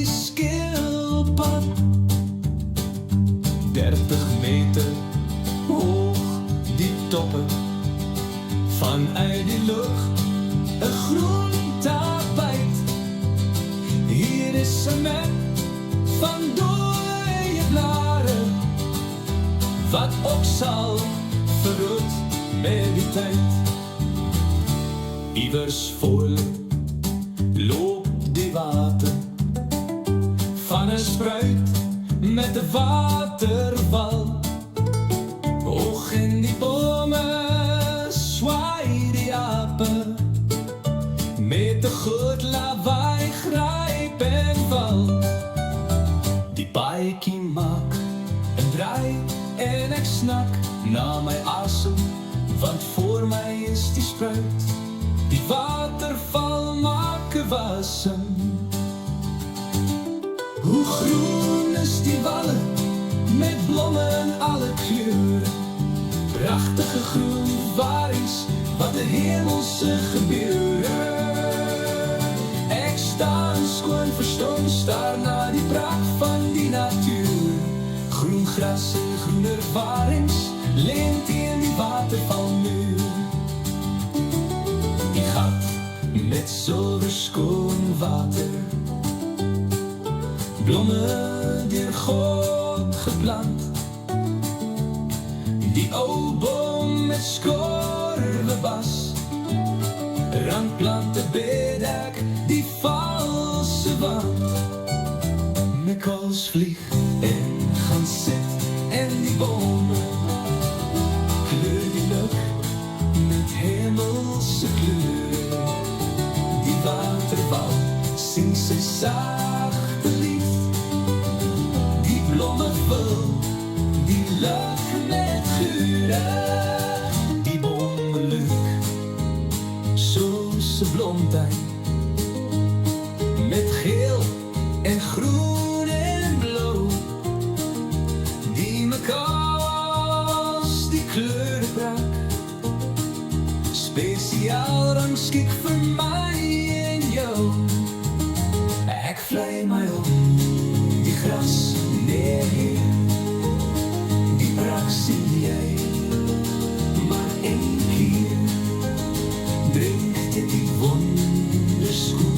die skilpad, 30 meter hoog die toppe, vanuit die lucht 'n groen tapijt. Hier is 'n map van dooie blare, wat ook sal verroet met die tyd. Iewers voor loop die water van 'n spruit met 'n waterval. Hoog in die bome swaai die ape met 'n groot lawaai gryp en val. Die baadjie maak 'n draai en ek snak na my asem, want voor my is die spruit. Die waterval maak 'n wasem. Hoe groen is die walle met blomme in alle kleure, pragtige groen waarings wat 'n hemelse gebeure. Ek staan skoon verstom, staar na die pracht van die natuur. Groen gras en groener waarings leen teen die watervalmuur. Die gat met silwer skoon water, blomme deur God geplant. Die ou boom met skorwebas, randplante bedek die valse wand. Mikkels vlieg en gaan sit en die bome kleur die luk met hemelse kleure. Die waterval sing sy sagte lied, die blomme vul die lug met geure. Die bome luk soos 'n blomtuin met geel en groen en blou. Die mekaars die kleure brak, spesiaal rangskik vir my en jou. Ek vlei my op die gras neer, die brak sien jy maar een keer. Drink dit die wonderskoen